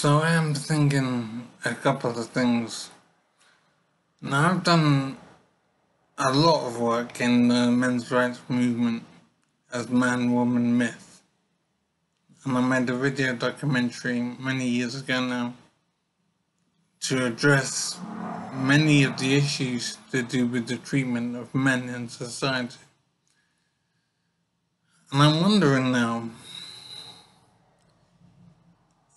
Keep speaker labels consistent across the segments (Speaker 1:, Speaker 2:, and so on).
Speaker 1: So I am thinking a couple of things. Now I've done a lot of work in the men's rights movement as man-woman myth. And I made a video documentary many years ago now to address many of the issues to do with the treatment of men in society. And I'm wondering now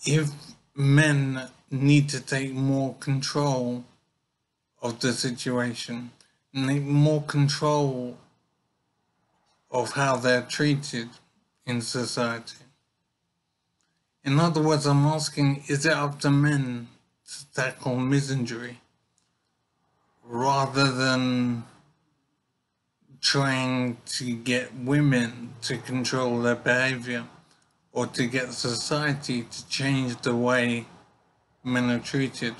Speaker 1: if men need to take more control of the situation, take more control of how they're treated in society. In other words, I'm asking, is it up to men to tackle misandry rather than trying to get women to control their behavior or to get society to change the way men are treated?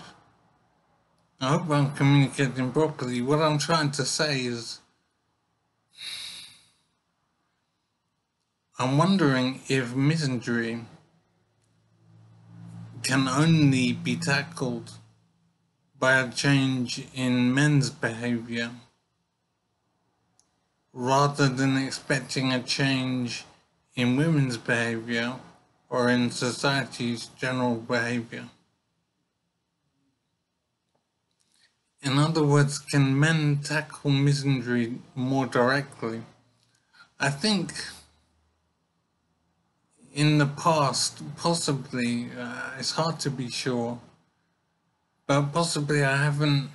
Speaker 1: I hope I'm communicating properly. What I'm trying to say is, I'm wondering if misandry can only be tackled by a change in men's behavior rather than expecting a change in women's behavior or in society's general behavior. In other words, can men tackle misandry more directly? I think in the past, possibly, it's hard to be sure, but possibly I haven't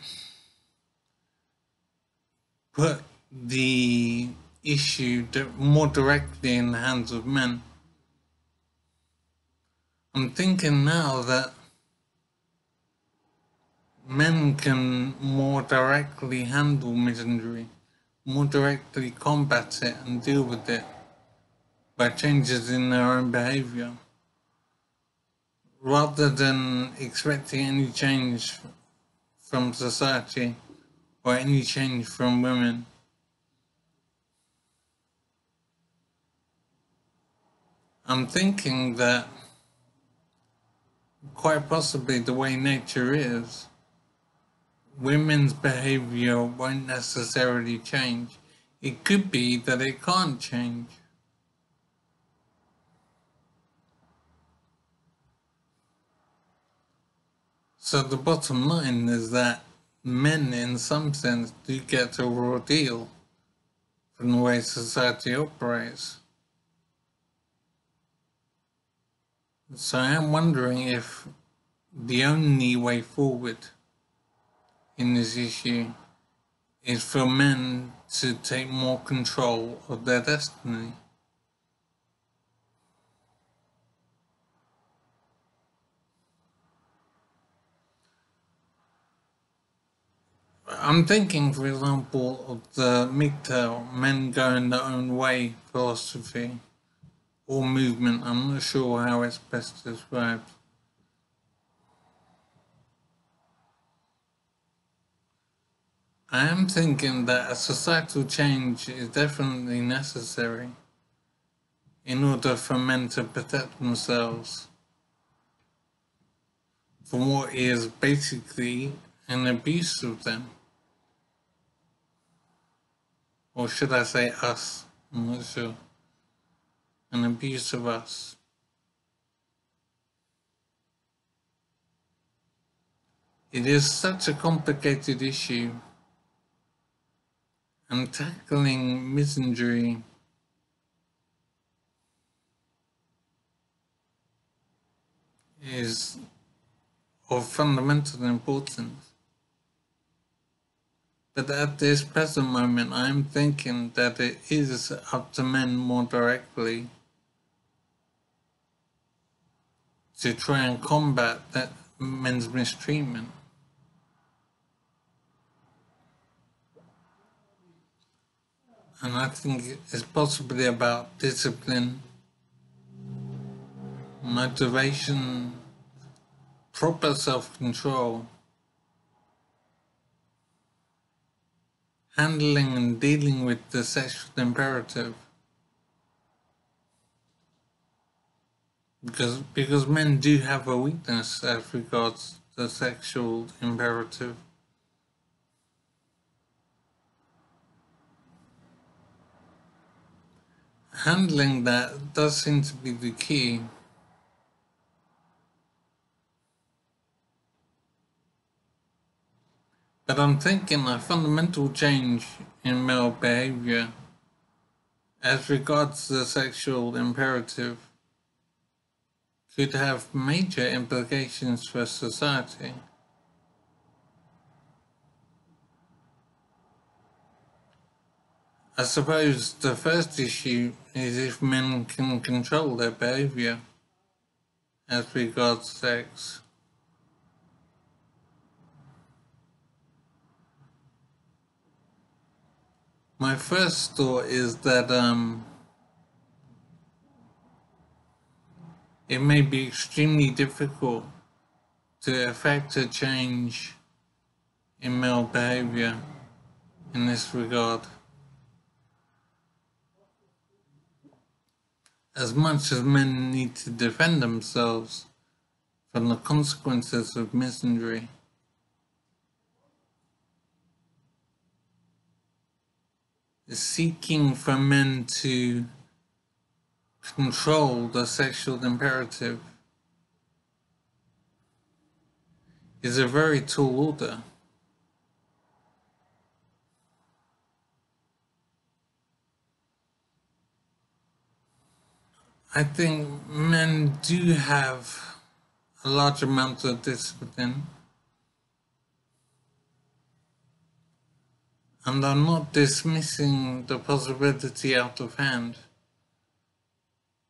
Speaker 1: put the issue more directly in the hands of men. I'm thinking now that men can more directly handle misandry, more directly combat it and deal with it by changes in their own behavior, rather than expecting any change from society or any change from women. I'm thinking that quite possibly the way nature is, women's behavior won't necessarily change. It could be that it can't change. So the bottom line is that men, in some sense, do get a raw deal from the way society operates. So I am wondering if the only way forward in this issue is for men to take more control of their destiny. I'm thinking, for example, of the MGTOW, men going their own way philosophy or movement. I'm not sure how it's best described. I am thinking that a societal change is definitely necessary in order for men to protect themselves from what is basically an abuse of them. Or should I say us? I'm not sure. An abuse of us. It is such a complicated issue, and tackling misandry is of fundamental importance. But at this present moment, I'm thinking that it is up to men more directly to try and combat that men's mistreatment. And I think it's possibly about discipline, motivation, proper self-control, handling and dealing with the sexual imperative, Because men do have a weakness as regards the sexual imperative. Handling that does seem to be the key. But I'm thinking a fundamental change in male behavior as regards the sexual imperative could have major implications for society. I suppose the first issue is if men can control their behavior as regards sex. My first thought is that it may be extremely difficult to effect a change in male behavior in this regard. As much as men need to defend themselves from the consequences of misandry, seeking for men to control the sexual imperative is a very tall order. I think men do have a large amount of discipline, and I'm not dismissing the possibility out of hand,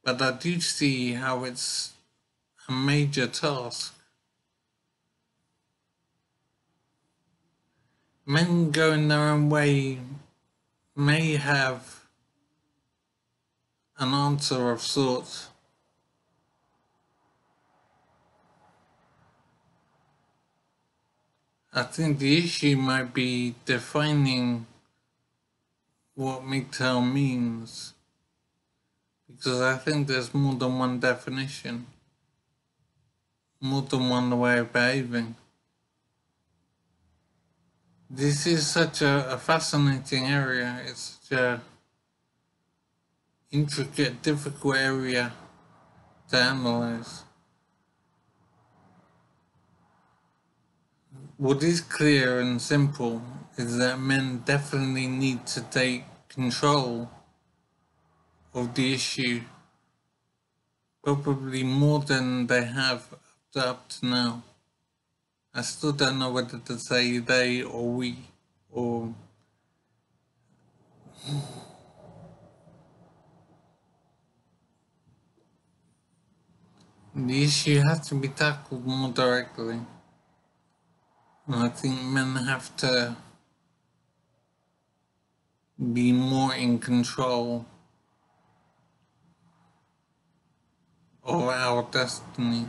Speaker 1: but I do see how it's a major task. Men going their own way may have an answer of sorts. I think the issue might be defining what MGTOW means, because I think there's more than one definition, more than one way of behaving. This is such a fascinating area. It's such a intricate, difficult area to analyze. What is clear and simple is that men definitely need to take control of the issue, probably more than they have up to now. I still don't know whether to say they or we, or the issue has to be tackled more directly. And I think men have to be more in control of our destiny.